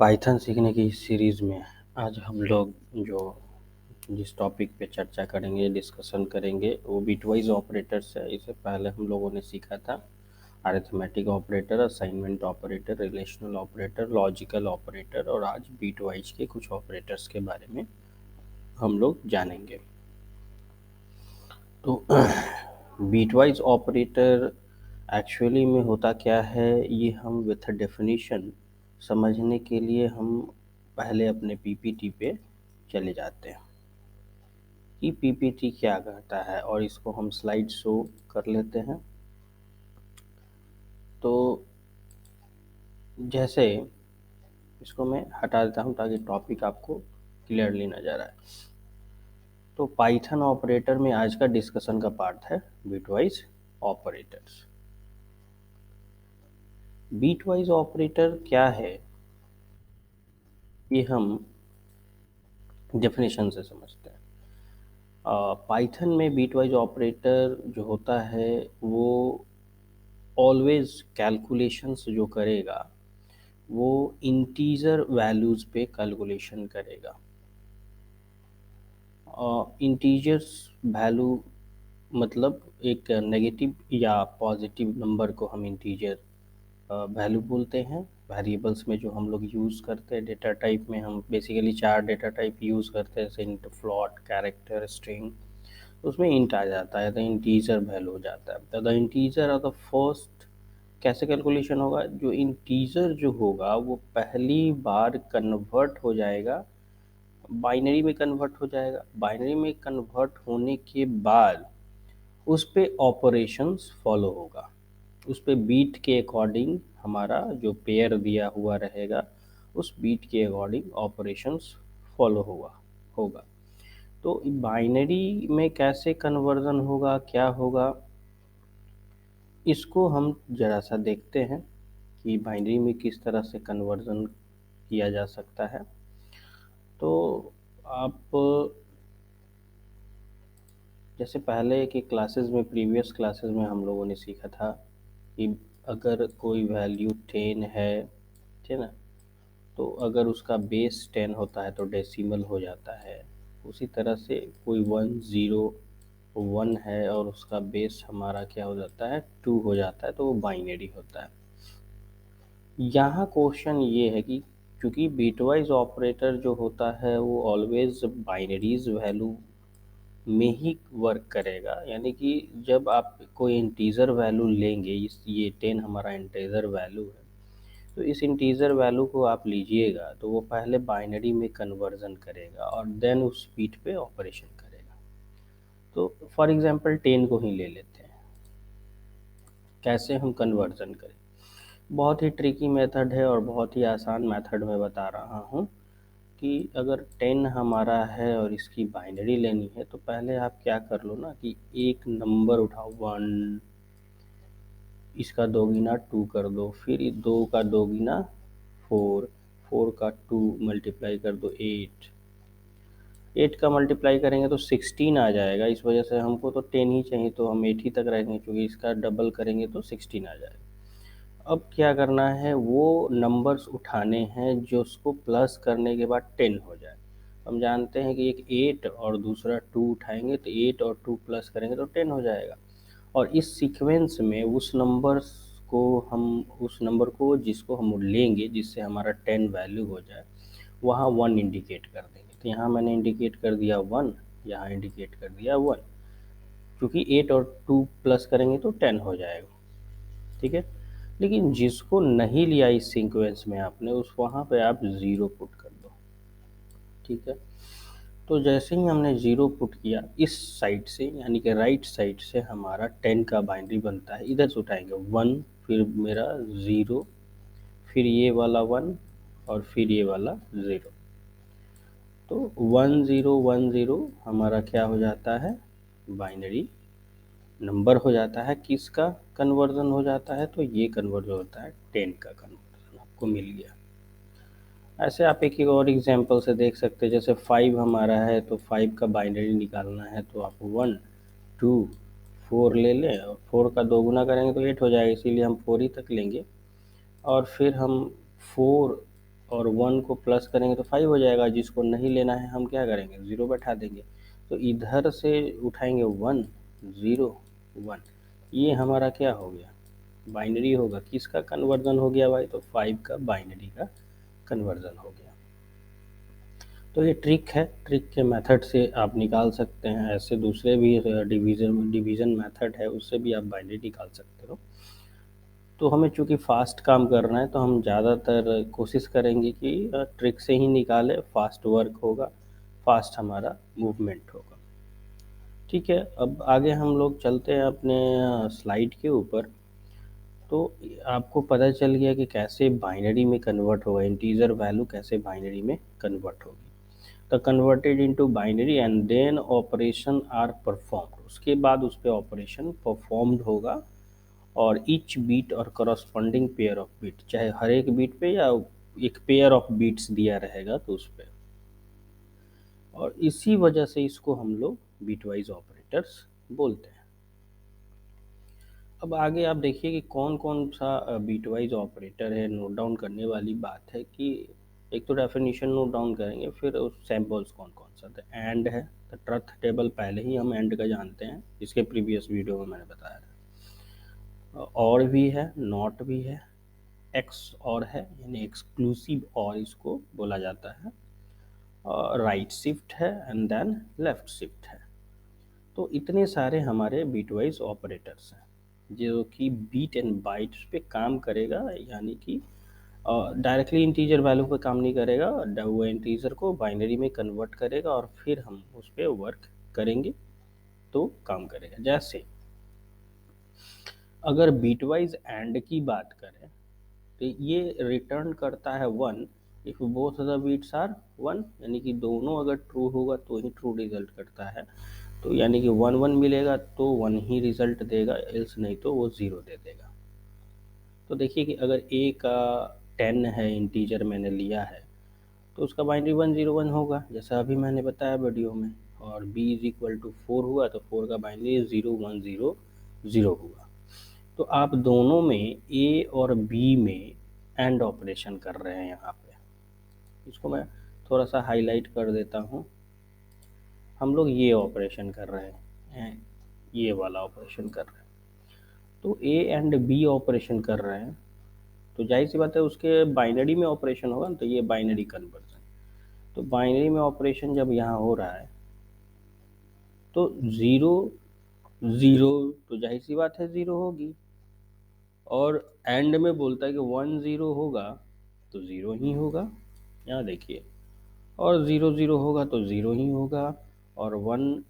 Python सीखने की इस सीरीज़ में आज हम लोग जिस टॉपिक पे चर्चा करेंगे, डिस्कशन करेंगे, वो बिटवाइज़ ऑपरेटर्स है। इससे पहले हम लोगों ने सीखा था arithmetic operator, assignment operator, relational operator, logical operator, और आज बिटवाइज़ के कुछ ऑपरेटर्स के बारे में हम लोग जानेंगे। तो बिटवाइज़ ऑपरेटर एक्चुअली में होता क्या है, ये हम विथ डेफिनेशन समझने के लिए हम पहले अपने पीपीटी पे चले जाते हैं कि पीपीटी क्या कहता है, और इसको हम स्लाइड शो कर लेते हैं। तो जैसे इसको मैं हटा देता हूँ ताकि टॉपिक आपको क्लियरली नज़र आए। तो पाइथन ऑपरेटर में आज का डिस्कशन का पार्ट है बिटवाइज ऑपरेटर्स। बिटवाइज ऑपरेटर क्या है, ये हम डेफिनेशन से समझते हैं। पाइथन में बिटवाइज ऑपरेटर जो होता है वो ऑलवेज कैलकुलेशंस जो करेगा वो इंटीजर वैल्यूज़ पे कैलकुलेशन करेगा। इंटीजर्स वैल्यू मतलब एक नेगेटिव या पॉजिटिव नंबर को हम इंटीजर वैल्यू बोलते हैं। वेरिएबल्स में जो हम लोग यूज़ करते हैं, डेटा टाइप में हम बेसिकली 4 डेटा टाइप यूज़ करते हैं, जैसे इंट, फ्लोट, कैरेक्टर, स्ट्रिंग। उसमें इंट आ जाता है तो इंटीजर वैल्यू हो जाता है। तो द इंटीजर और द फर्स्ट कैसे कैलकुलेशन होगा, जो इंटीजर जो होगा वो पहली बार कन्वर्ट हो जाएगा, बाइनरी में कन्वर्ट हो जाएगा। बाइनरी में कन्वर्ट होने के बाद उस पे ऑपरेशंस फॉलो होगा। उस पे बीट के अकॉर्डिंग हमारा जो पेयर दिया हुआ रहेगा उस बीट के अकॉर्डिंग ऑपरेशंस फॉलो होगा। तो बाइनरी में कैसे कन्वर्जन होगा, क्या होगा, इसको हम ज़रा सा देखते हैं कि बाइनरी में किस तरह से कन्वर्जन किया जा सकता है। तो आप जैसे पहले के क्लासेस में, प्रीवियस क्लासेस में हम लोगों ने सीखा था कि अगर कोई वैल्यू 10 है, ठीक है ना, तो अगर उसका बेस 10 होता है तो डेसिमल हो जाता है। उसी तरह से कोई 1 है और उसका बेस हमारा क्या हो जाता है, 2 हो जाता है, तो वो बाइनरी होता है। यहाँ क्वेश्चन ये है कि क्योंकि बिटवाइज ऑपरेटर जो होता है वो ऑलवेज बाइनरीज वैल्यू में ही वर्क करेगा, यानी कि जब आप कोई इंटीजर वैल्यू लेंगे, ये 10 हमारा इंटीजर वैल्यू है, तो इस इंटीजर वैल्यू को आप लीजिएगा तो वो पहले बाइनरी में कन्वर्जन करेगा और देन उस बीट पे ऑपरेशन करेगा। तो फॉर एग्जांपल 10 को ही ले लेते हैं, कैसे हम कन्वर्जन करें। बहुत ही ट्रिकी मेथड है और बहुत ही आसान मेथड में बता रहा हूँ कि अगर 10 हमारा है और इसकी बाइनरी लेनी है तो पहले आप क्या कर लो ना कि एक नंबर उठाओ 1, इसका दोगुना 2 कर दो, फिर 2 का दोगुना 4, 4 का 2 मल्टीप्लाई कर दो 8, 8 का मल्टीप्लाई करेंगे तो 16 आ जाएगा। इस वजह से हमको तो 10 ही चाहिए तो हम 8 ही तक रहेंगे, क्योंकि इसका डबल करेंगे तो 16 आ जाएगा। अब क्या करना है, वो नंबर्स उठाने हैं जो उसको प्लस करने के बाद 10 हो जाए। हम जानते हैं कि एक 8 और दूसरा 2 उठाएंगे तो 8 और 2 प्लस करेंगे तो 10 हो जाएगा। और इस सीक्वेंस में उस नंबर को जिसको हम लेंगे, जिससे हमारा 10 वैल्यू हो जाए, वहाँ 1 इंडिकेट कर देंगे। तो यहाँ मैंने इंडिकेट कर दिया 1, यहाँ इंडिकेट कर दिया 1, क्योंकि 8 और 2 प्लस करेंगे तो 10 हो जाएगा, ठीक है। लेकिन जिसको नहीं लिया इस सीक्वेंस में आपने, उस वहाँ पे आप 0 पुट कर दो, ठीक है। तो जैसे ही हमने 0 पुट किया इस साइड से, यानी कि राइट साइड से हमारा 10 का बाइनरी बनता है। इधर से उठाएंगे 1, फिर मेरा 0, फिर ये वाला 1 और फिर ये वाला 0। तो 1010 हमारा क्या हो जाता है, बाइनरी नंबर हो जाता है। किसका कन्वर्जन हो जाता है, तो ये कन्वर्जन होता है 10 का कन्वर्जन, आपको मिल गया। ऐसे आप एक और एग्जांपल से देख सकते हैं, जैसे 5 हमारा है तो 5 का बाइनरी निकालना है तो आप 1 2 4 ले लें, और 4 का दोगुना करेंगे तो 8 हो जाएगा, इसीलिए हम 4 ही तक लेंगे। और फिर हम 4 और 1 को प्लस करेंगे तो 5 हो जाएगा। जिसको नहीं लेना है हम क्या करेंगे, 0 बैठा देंगे। तो इधर से उठाएंगे 1 0 1, ये हमारा क्या हो गया, बाइनरी होगा। किसका कन्वर्जन हो गया भाई, तो 5 का बाइनरी का कन्वर्जन हो गया। तो ये ट्रिक है, ट्रिक के मेथड से आप निकाल सकते हैं। ऐसे दूसरे भी डिवीज़न मेथड है, उससे भी आप बाइनरी निकाल सकते हो। तो हमें चूँकि फास्ट काम करना है तो हम ज़्यादातर कोशिश करेंगे कि ट्रिक से ही निकालें, फास्ट वर्क होगा, फास्ट हमारा मूवमेंट होगा। ठीक है, अब आगे हम लोग चलते हैं अपने स्लाइड के ऊपर। तो आपको पता चल गया कि कैसे बाइनरी में कन्वर्ट होगा, इंटीजर वैल्यू कैसे बाइनरी में कन्वर्ट होगी। तो converted into binary and then operation are performed, उसके बाद उस पर ऑपरेशन परफॉर्म्ड होगा। और ईच बीट और करस्पॉन्डिंग पेयर ऑफ बीट, चाहे हर एक बीट पे या एक पेयर ऑफ बीट्स दिया रहेगा तो उस पर, और इसी वजह से इसको हम लोग बीटवाइज ऑपरेटर्स बोलते हैं। अब आगे आप देखिए कि कौन कौन सा बीटवाइज ऑपरेटर है। नोट डाउन करने वाली बात है कि एक तो डेफिनेशन नोट डाउन करेंगे, फिर उस सैम्पल्स कौन कौन सा। तो एंड है, तो ट्रुथ टेबल पहले ही हम एंड का जानते हैं, इसके प्रीवियस वीडियो में मैंने बताया था। और भी है, नॉट भी है, एक्स और है, यानी एक्सक्लूसिव और इसको बोला जाता है। राइट शिफ्ट है एंड देन लेफ्ट शिफ्ट है। तो इतने सारे हमारे बीटवाइज ऑपरेटर्स हैं जो कि बीट एंड बाइट्स पे काम करेगा, यानी कि डायरेक्टली इंटीजर वैल्यू पे काम नहीं करेगा, वो इंटीजर को बाइनरी में कन्वर्ट करेगा और फिर हम उस पर वर्क करेंगे तो काम करेगा। जैसे अगर बीटवाइज एंड की बात करें तो ये रिटर्न करता है 1 if both the bits are 1, यानी कि दोनों अगर ट्रू होगा तो ही ट्रू रिजल्ट करता है। तो यानी कि 1 1 मिलेगा तो 1 ही रिजल्ट देगा, एल्स नहीं तो वो 0 दे देगा। तो देखिए कि अगर a का 10 है, इंटीजर मैंने लिया है, तो उसका बाइनरी 101 होगा, जैसा अभी मैंने बताया वीडियो में। और b इज इक्वल टू 4 हुआ तो 4 का बाइनरी 0100 हुआ। तो आप दोनों में a और b में एंड ऑपरेशन कर रहे हैं। यहाँ पे इसको मैं थोड़ा सा हाईलाइट कर देता हूँ। हम लोग ये ऑपरेशन कर रहे हैं, ये वाला ऑपरेशन कर रहे हैं। तो a एंड b ऑपरेशन कर रहे हैं, तो जाहिर सी बात है उसके बाइनरी में ऑपरेशन होगा ना, तो ये बाइनरी कन्वर्जन। तो बाइनरी में ऑपरेशन जब यहाँ हो रहा है तो 0 0, तो जाहिर सी बात है 0 होगी। और एंड में बोलता है कि 1 0 होगा तो 0 ही होगा, यहाँ देखिए। और 0 0 होगा तो 0 ही होगा, और 1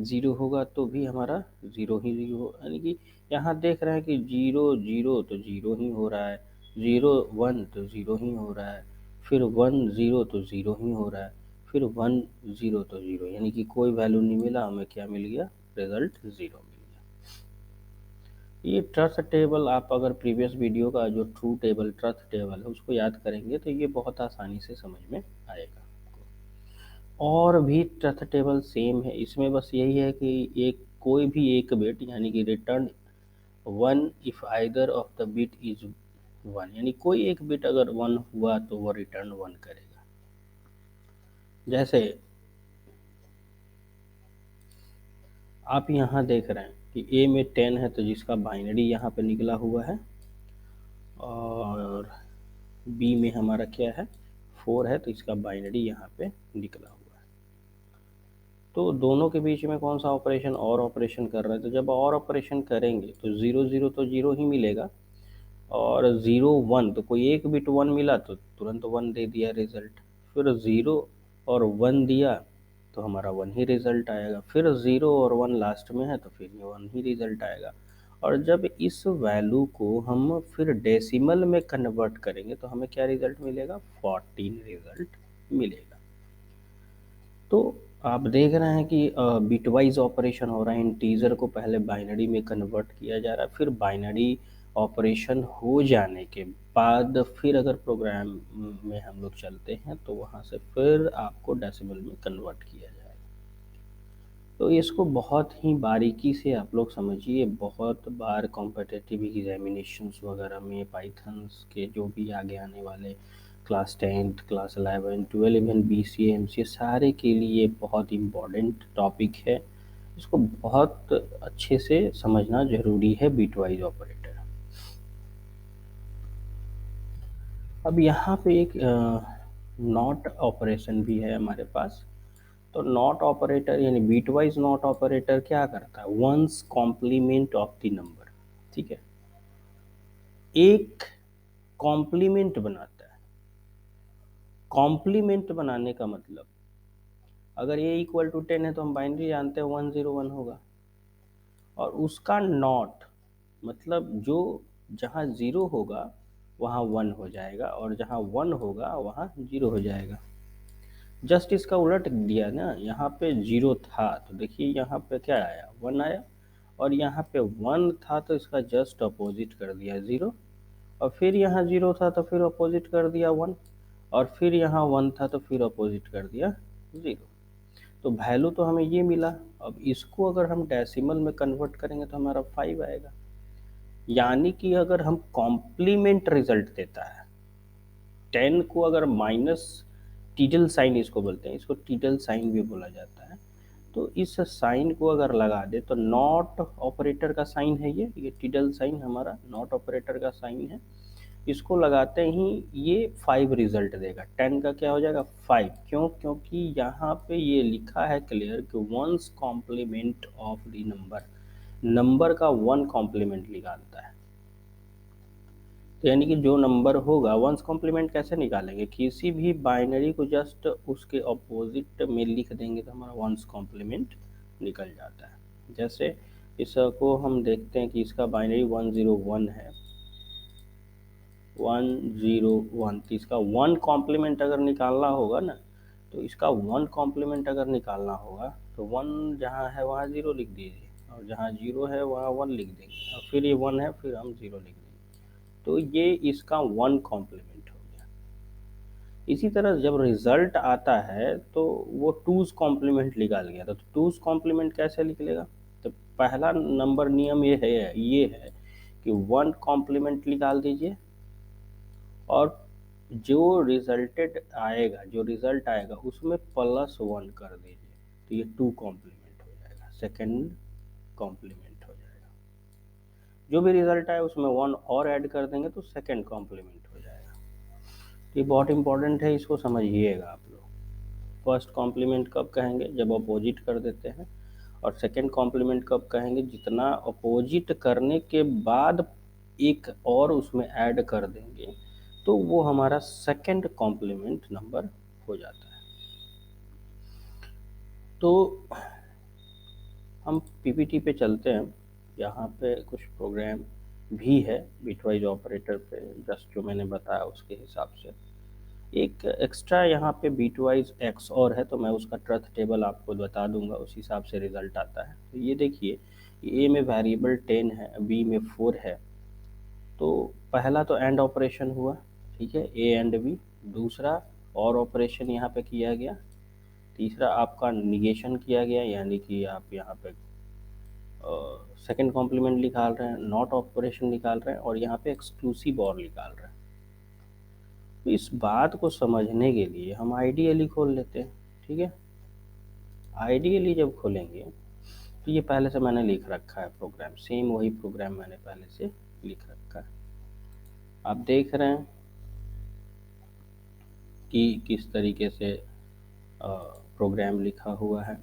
0 होगा तो भी हमारा 0 ही 0 हो, यानी कि यहाँ देख रहे हैं कि 0 0 तो 0 ही हो रहा है, 0 1 तो 0 ही हो रहा है, फिर 1 0 तो 0 ही हो रहा है, फिर 1 0 तो 0, यानी कि कोई वैल्यू नहीं मिला, हमें क्या मिल गया, रिजल्ट 0 मिल गया। ये ट्रथ टेबल आप अगर प्रीवियस वीडियो का जो ट्रू टेबल ट्रथ टेबल है उसको याद करेंगे तो ये बहुत आसानी से समझ में आएगा। और भी ट्रथ टेबल सेम है, इसमें बस यही है कि एक कोई भी एक बिट, यानी कि return 1 if either of the bit is 1, यानी कोई एक बिट अगर 1 हुआ तो वो रिटर्न 1 करेगा। जैसे आप यहाँ देख रहे हैं कि a में 10 है तो जिसका बाइनरी यहाँ पे निकला हुआ है, और b में हमारा क्या है, 4 है तो इसका बाइनरी यहाँ पे निकला हुआ है। तो दोनों के बीच में कौन सा ऑपरेशन, और ऑपरेशन कर रहे हैं। तो जब और ऑपरेशन करेंगे तो 0 0 तो 0 ही मिलेगा, और 0 1 तो कोई एक बिट 1 मिला तो तुरंत 1 दे दिया रिजल्ट, फिर 0 और 1 दिया तो हमारा 1 ही रिजल्ट आएगा, फिर 0 और 1 लास्ट में है तो फिर 1 ही रिजल्ट आएगा। और जब इस वैल्यू को हम फिर डेसिमल में कन्वर्ट करेंगे तो हमें क्या रिजल्ट मिलेगा, 14 रिजल्ट मिलेगा। तो आप देख रहे हैं कि बिटवाइज ऑपरेशन हो रहा है, इंटीजर को पहले बाइनरी में कन्वर्ट किया जा रहा है, फिर बाइनरी ऑपरेशन हो जाने के बाद फिर अगर प्रोग्राम में हम लोग चलते हैं तो वहाँ से फिर आपको डेसिमल में कन्वर्ट किया जाएगा। तो इसको बहुत ही बारीकी से आप लोग समझिए। बहुत बार कॉम्पिटिटिव एग्जामिनेशंस वगैरह में पाइथन्स के जो भी आगे आने वाले class 10th, class 11, 12, even BCA MCA सारे के लिए बहुत इम्पॉर्टेंट टॉपिक है। इसको बहुत अच्छे से समझना ज़रूरी है, बिटवाइज ऑपरेटर। अब यहाँ पे एक नॉट ऑपरेशन भी है हमारे पास। तो नॉट ऑपरेटर यानी बिटवाइज नॉट ऑपरेटर क्या करता है, one's complement of the number, ठीक है, एक कॉम्प्लीमेंट बनाता है। कॉम्प्लीमेंट बनाने का मतलब, अगर a इक्वल टू 10 है तो हम बाइनरी जानते हैं 101 होगा, और उसका नॉट मतलब जो जहाँ 0 होगा वहाँ 1 हो जाएगा, और जहाँ 1 होगा वहाँ 0 हो जाएगा। जस्ट इसका उलट दिया ना, यहाँ पे 0 था तो देखिए यहाँ पे क्या आया, 1 आया, और यहाँ पे 1 था तो इसका जस्ट अपोजिट कर दिया 0, और फिर यहाँ 0 था तो फिर अपोजिट कर दिया 1, और फिर यहाँ 1 था तो फिर अपोजिट कर दिया 0। तो वैल्यू तो हमें ये मिला। अब इसको अगर हम डेसिमल में कन्वर्ट करेंगे तो हमारा 5 आएगा। यानी कि अगर हम कॉम्प्लीमेंट रिजल्ट देता है, 10 को अगर माइनस टीडल साइन इसको बोलते हैं, इसको टीडल साइन भी बोला जाता है, तो इस साइन को अगर लगा दे तो नॉट ऑपरेटर का साइन है ये टीडल साइन हमारा नॉट ऑपरेटर का साइन है, इसको लगाते ही ये 5 रिजल्ट देगा। 10 का क्या हो जाएगा 5, क्यों, क्योंकि यहाँ पे ये लिखा है क्लियर कि one's complement of the number, number का 1 कॉम्प्लीमेंट निकालता है। तो यानी कि जो नंबर होगा, वंस कॉम्प्लीमेंट कैसे निकालेंगे, किसी भी बाइनरी को जस्ट उसके अपोजिट में लिख देंगे तो हमारा वंस कॉम्प्लीमेंट निकल जाता है। जैसे इसको हम देखते हैं कि इसका बाइनरी 101 है, 101, तो इसका 1 कॉम्प्लीमेंट अगर निकालना होगा ना, तो इसका 1 कॉम्प्लीमेंट अगर निकालना होगा तो 1 जहाँ है वहाँ 0 लिख दीजिए, और जहाँ 0 है वहाँ 1 लिख देंगे, और फिर ये 1 है फिर हम 0 लिख देंगे, तो ये इसका 1 कॉम्प्लीमेंट हो गया। इसी तरह जब रिजल्ट आता है तो वो 2's कॉम्प्लीमेंट निकाल गया, तो 2's कॉम्प्लीमेंट कैसे निकलेगा, तो पहला नंबर नियम ये है कि 1 कॉम्प्लीमेंट निकाल दीजिए, और जो रिजल्ट आएगा उसमें +1 कर दीजिए, तो ये 2 कॉम्प्लीमेंट हो जाएगा, सेकेंड कॉम्प्लीमेंट हो जाएगा। जो भी रिजल्ट आए उसमें 1 और ऐड कर देंगे तो सेकेंड कॉम्प्लीमेंट हो जाएगा। ये बहुत इंपॉर्टेंट है, इसको समझिएगा आप लोग। फर्स्ट कॉम्प्लीमेंट कब कहेंगे, जब अपोजिट कर देते हैं, और सेकेंड कॉम्प्लीमेंट कब कहेंगे, जितना अपोजिट करने के बाद एक और उसमें ऐड कर देंगे तो वो हमारा सेकेंड कॉम्प्लीमेंट नंबर हो जाता है। तो हम पीपीटी पे चलते हैं, यहाँ पे कुछ प्रोग्राम भी है बिटवाइज ऑपरेटर पे, जस्ट जो मैंने बताया उसके हिसाब से। एक एक्स्ट्रा यहाँ पे बिटवाइज एक्स और है, तो मैं उसका ट्रथ टेबल आपको बता दूंगा, उस हिसाब से रिजल्ट आता है। तो ये देखिए, ए में वेरिएबल 10 है, बी में 4 है, तो पहला तो एंड ऑपरेशन हुआ, ठीक है, ए एंड बी। दूसरा और ऑपरेशन यहाँ पे किया गया। तीसरा आपका निगेशन किया गया, यानी कि आप यहाँ पे सेकंड कॉम्प्लीमेंट निकाल रहे हैं, नॉट ऑपरेशन निकाल रहे हैं, और यहाँ पे एक्सक्लूसिव और निकाल रहे हैं। तो इस बात को समझने के लिए हम आइडियली खोल लेते हैं, ठीक है। आइडियली जब खोलेंगे तो ये पहले से मैंने लिख रखा है प्रोग्राम, सेम वही प्रोग्राम मैंने पहले से लिख रखा है। आप देख रहे हैं कि किस तरीके से प्रोग्राम लिखा हुआ है।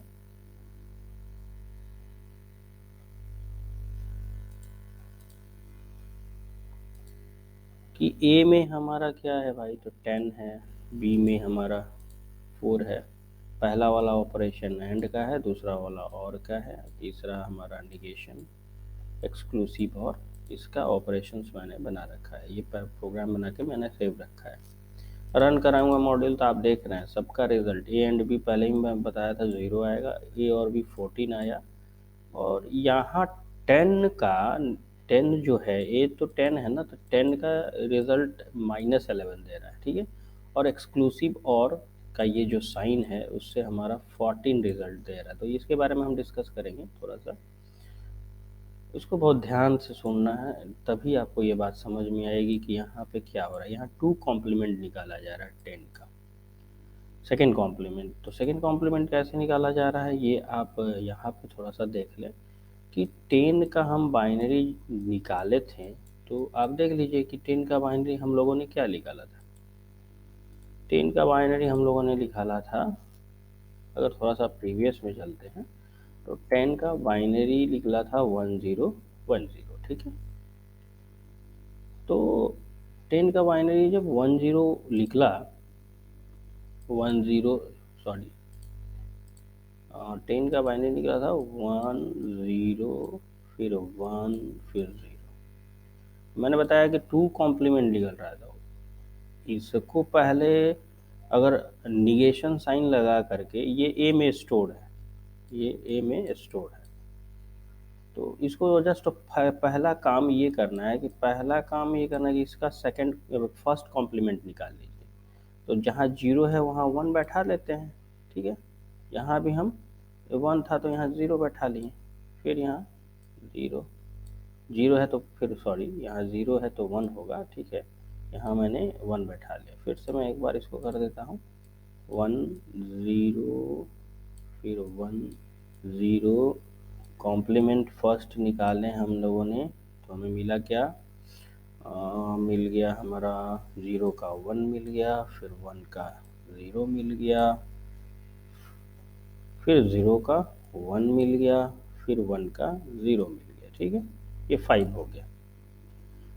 कि ए में हमारा क्या है भाई, तो 10 है, बी में हमारा 4 है, पहला वाला ऑपरेशन एंड का है, दूसरा वाला और का है, तीसरा हमारा निगेशन, एक्सक्लूसिव और, इसका ऑपरेशंस मैंने बना रखा है, ये प्रोग्राम बना के मैंने सेव रखा है। रन कराऊंगा मॉड्यूल तो आप देख रहे हैं सबका रिजल्ट, ए एंड बी पहले ही मैं बताया था 0 आएगा, ए और बी 14 आया, और यहाँ 10 जो है, ए तो 10 है ना, तो 10 का रिजल्ट -11 दे रहा है, ठीक है, और एक्सक्लूसिव और का ये जो साइन है उससे हमारा 14 रिजल्ट दे रहा है। तो इसके बारे में हम डिस्कस करेंगे थोड़ा सा। इसको बहुत ध्यान से सुनना है, तभी आपको ये बात समझ में आएगी कि यहाँ पे क्या हो रहा है। यहाँ 2 कॉम्प्लीमेंट निकाला जा रहा है 10 का, सेकेंड कॉम्प्लीमेंट। तो सेकेंड कॉम्प्लीमेंट कैसे निकाला जा रहा है ये आप यहाँ पे थोड़ा सा देख लें कि 10 का हम बाइनरी निकाले थे। तो आप देख लीजिए कि 10 का बाइनरी हम लोगों ने क्या निकाला था। 10 का बाइनरी हम लोगों ने निकाला था, अगर थोड़ा सा प्रीवियस में चलते हैं तो 10 का बाइनरी निकला था 1010, ठीक है। तो 10 का बाइनरी जब 10 निकला, 10 सॉरी 10 का बाइनरी निकला था 10 फिर 1 फिर 0। मैंने बताया कि 2 कॉम्प्लीमेंट निकल रहा था। इसको पहले अगर निगेशन साइन लगा करके, ये ए में स्टोर है, ये ए में स्टोर है, तो इसको जस्ट पहला काम ये करना है कि इसका सेकंड फर्स्ट कॉम्प्लीमेंट निकाल लीजिए। तो जहाँ 0 है वहाँ 1 बैठा लेते हैं, ठीक है। यहाँ भी हम 1 था तो यहाँ 0 बैठा लिए, फिर यहाँ 0 0 है तो फिर सॉरी यहाँ 0 है तो 1 होगा, ठीक है। यहाँ मैंने 1 बैठा लिया। फिर से मैं एक बार इसको कर देता हूँ 1 0 फिर 1 0 कॉम्प्लीमेंट फर्स्ट निकाले हम लोगों ने, तो हमें मिला क्या, मिल गया हमारा 0 का 1 मिल गया, फिर 1 का 0 मिल गया, फिर 0 का 1 मिल गया, फिर 1 का 0 मिल गया, ठीक है। ये 5 हो गया।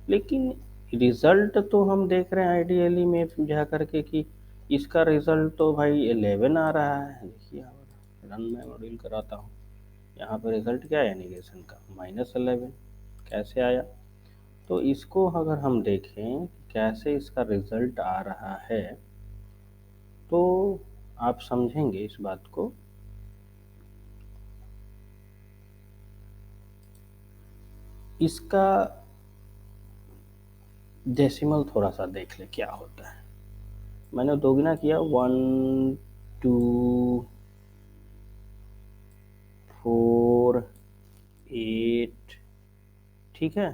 लेकिन रिजल्ट तो हम देख रहे हैं आइडियली में जा करके कि इसका रिजल्ट तो भाई 11 आ रहा है। देखिए रन में मॉड्यूल कराता हूँ, यहाँ पर रिजल्ट क्या है निगेशन का, -11 कैसे आया। तो इसको अगर हम देखें कैसे इसका रिजल्ट आ रहा है तो आप समझेंगे इस बात को। इसका डेसिमल थोड़ा सा देख ले क्या होता है। मैंने दोगुना किया 1 2 4 8, ठीक है,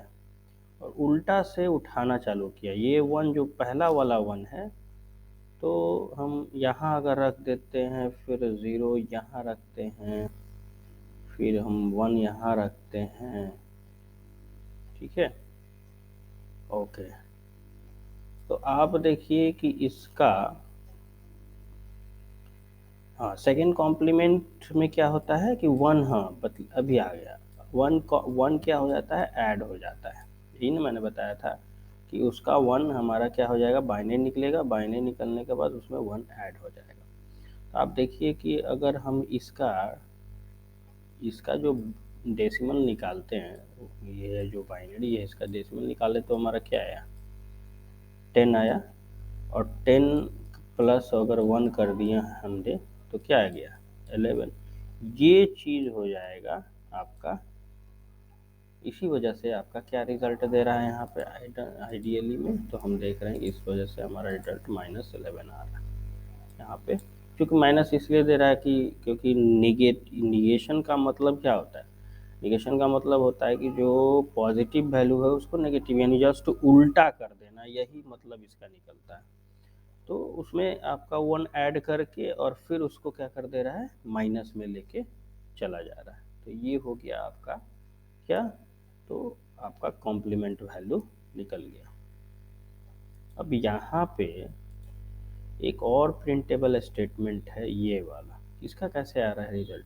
और उल्टा से उठाना चालू किया। ये 1 जो पहला वाला 1 है तो हम यहाँ अगर रख देते हैं, फिर 0 यहाँ रखते हैं, फिर हम 1 यहाँ रखते हैं, ठीक है। ओके, तो आप देखिए कि इसका हाँ सेकेंड कॉम्प्लीमेंट में क्या होता है कि 1, हाँ अभी आ गया 1 क्या हो जाता है, ऐड हो जाता है। यही ना मैंने बताया था कि उसका 1 हमारा क्या हो जाएगा, बाइनरी निकलेगा, बाइनरी निकलने के बाद उसमें 1 ऐड हो जाएगा। तो आप देखिए कि अगर हम इसका जो डेसिमल निकालते हैं, ये जो बाइनरी है इसका डेसिमल निकाले तो हमारा क्या आया, 10 आया। और 10 प्लस अगर 1 कर दिया हमने तो क्या आ गया 11। ये चीज़ हो जाएगा आपका, इसी वजह से आपका क्या रिजल्ट दे रहा है यहाँ पे आइडियली में, तो हम देख रहे हैं इस वजह से हमारा रिजल्ट -11 आ रहा है यहाँ पे। क्योंकि माइनस इसलिए दे रहा है कि क्योंकि निगेशन का मतलब क्या होता है, निगेशन का मतलब होता है कि जो पॉजिटिव वैल्यू है उसको नेगेटिव यानी जस्ट उल्टा कर देना, यही मतलब इसका निकलता है। तो उसमें आपका 1 ऐड करके और फिर उसको क्या कर दे रहा है, माइनस में लेके चला जा रहा है। तो ये हो गया आपका क्या, तो आपका कॉम्प्लीमेंट वैल्यू निकल गया। अब यहाँ पे एक और प्रिंटेबल स्टेटमेंट है ये वाला, इसका कैसे आ रहा है रिजल्ट,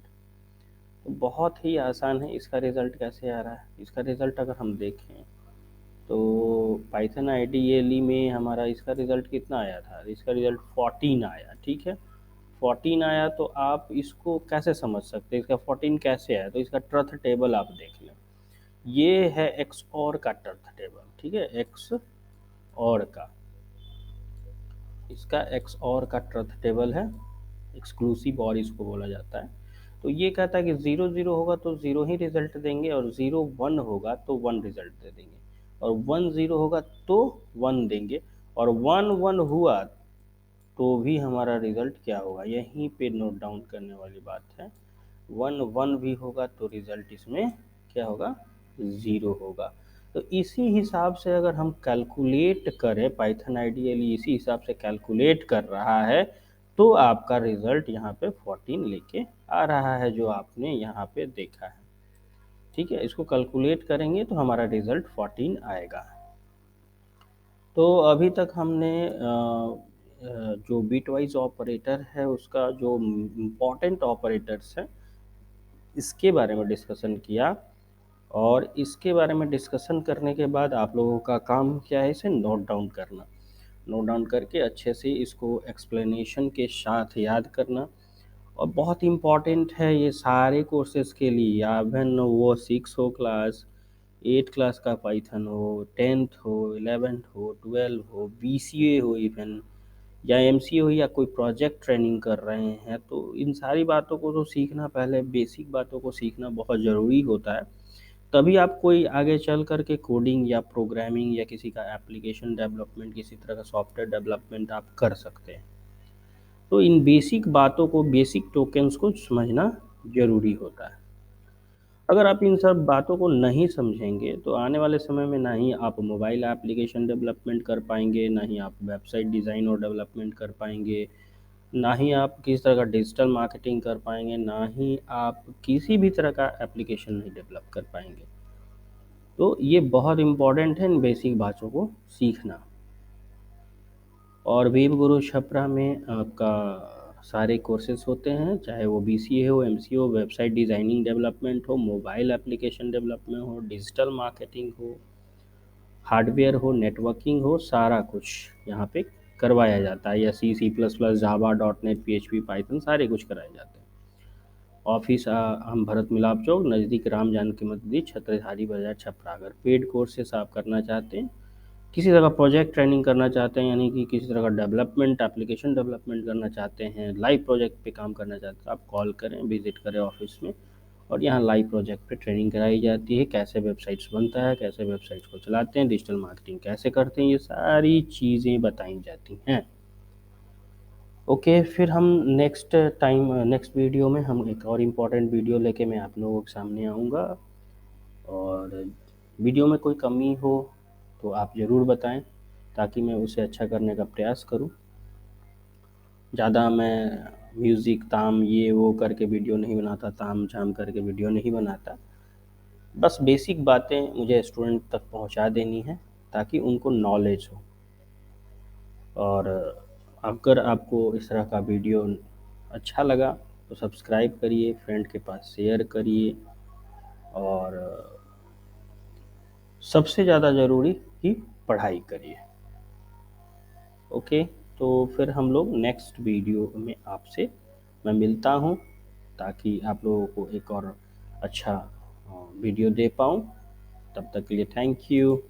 तो बहुत ही आसान है। इसका रिजल्ट कैसे आ रहा है, इसका रिजल्ट अगर हम देखें तो पाइथन आइडियली में हमारा इसका रिजल्ट कितना आया था, इसका रिजल्ट 14 आया, ठीक है। 14 आया तो आप इसको कैसे समझ सकते हैं, इसका 14 कैसे आया, तो इसका ट्रुथ टेबल आप देख लें। ये है एक्स और का ट्रुथ टेबल, ठीक है, एक्स और का, इसका एक्स और का ट्रुथ टेबल है, एक्सक्लूसिव और इसको बोला जाता है। तो ये कहता है कि 0 0 होगा तो 0 ही रिजल्ट देंगे, और 0 1 होगा तो 1 रिजल्ट दे देंगे, और 1 0 होगा तो 1 देंगे, और 1 1 हुआ तो भी हमारा रिजल्ट क्या होगा, यहीं पे नोट डाउन करने वाली बात है। 1 1 भी होगा तो रिजल्ट इसमें क्या होगा, 0 होगा। तो इसी हिसाब से अगर हम कैलकुलेट करें, पाइथन आइडियली इसी हिसाब से कैलकुलेट कर रहा है, तो आपका रिजल्ट यहाँ पे 14 लेके आ रहा है, जो आपने यहाँ पे देखा है। ठीक है, इसको कैलकुलेट करेंगे तो हमारा रिजल्ट 14 आएगा। तो अभी तक हमने जो बिटवाइज ऑपरेटर है उसका जो इम्पॉर्टेंट ऑपरेटर्स हैं इसके बारे में डिस्कशन किया, और इसके बारे में डिस्कशन करने के बाद आप लोगों का काम क्या है, इसे नोट डाउन करना। नोट डाउन करके अच्छे से इसको एक्सप्लेनेशन के साथ याद करना। और बहुत इम्पॉर्टेंट है ये सारे कोर्सेज़ के लिए, या इवन वो 6 हो क्लास, 8 क्लास का पाइथन हो, 10th हो, 11th हो, 12 हो, BCA हो इवन, या MCA हो, या कोई प्रोजेक्ट ट्रेनिंग कर रहे हैं, तो इन सारी बातों को तो सीखना, पहले बेसिक बातों को सीखना बहुत ज़रूरी होता है। तभी आप कोई आगे चल कर के कोडिंग या प्रोग्रामिंग या किसी का एप्लीकेशन डेवलपमेंट, किसी तरह का सॉफ्टवेयर डेवलपमेंट आप कर सकते हैं। तो इन बेसिक बातों को, बेसिक टोकन्स को समझना ज़रूरी होता है। अगर आप इन सब बातों को नहीं समझेंगे तो आने वाले समय में ना ही आप मोबाइल एप्लीकेशन डेवलपमेंट कर पाएंगे, ना ही आप वेबसाइट डिज़ाइन और डेवलपमेंट कर पाएंगे, ना ही आप किसी तरह का डिजिटल मार्केटिंग कर पाएंगे, ना ही आप किसी भी तरह का एप्लीकेशन नहीं डेवलप कर पाएंगे। तो ये बहुत इम्पॉर्टेंट है इन बेसिक बातों को सीखना। और वेब गुरु छपरा में आपका सारे कोर्सेज होते हैं, चाहे वो BCA हो, MCA हो, वेबसाइट डिज़ाइनिंग डेवलपमेंट हो, मोबाइल एप्लीकेशन डेवलपमेंट हो, डिजिटल मार्केटिंग हो, हार्डवेयर हो, नेटवर्किंग हो, सारा कुछ यहाँ पे करवाया जाता है। या C++, जावा, .NET, PHP, पाइथन, सारे कुछ कराए जाते हैं। ऑफिस हम भरत मिलाप चौक, नज़दीक राम जानकी मंदिर, छत्रधारी बाजार, छपरा। अगर पेड कोर्सेस आप करना चाहते हैं, किसी तरह का प्रोजेक्ट ट्रेनिंग करना चाहते हैं, यानी कि किसी तरह का डेवलपमेंट, एप्लीकेशन डेवलपमेंट करना चाहते हैं, लाइव प्रोजेक्ट पे काम करना चाहते हैं, आप कॉल करें, विजिट करें ऑफिस में। और यहाँ लाइव प्रोजेक्ट पे ट्रेनिंग कराई जाती है, कैसे वेबसाइट्स बनता है, कैसे वेबसाइट्स को चलाते हैं, डिजिटल मार्केटिंग कैसे करते हैं, ये सारी चीज़ें बताई जाती हैं। ओके, फिर हम नेक्स्ट वीडियो में हम एक और इम्पॉर्टेंट वीडियो लेके मैं आप लोगों के सामने आऊँगा। और वीडियो में कोई कमी हो तो आप ज़रूर बताएं, ताकि मैं उसे अच्छा करने का प्रयास करूं। ज़्यादा मैं म्यूज़िक ताम ये वो करके वीडियो नहीं बनाता, ताम झाम करके वीडियो नहीं बनाता। बस बेसिक बातें मुझे स्टूडेंट तक पहुंचा देनी है, ताकि उनको नॉलेज हो। और अगर आपको इस तरह का वीडियो अच्छा लगा तो सब्सक्राइब करिए, फ्रेंड के पास शेयर करिए, और सबसे ज़्यादा ज़रूरी कि पढ़ाई करिए। ओके, तो फिर हम लोग नेक्स्ट वीडियो में आपसे मैं मिलता हूँ, ताकि आप लोगों को एक और अच्छा वीडियो दे पाऊँ। तब तक के लिए थैंक यू।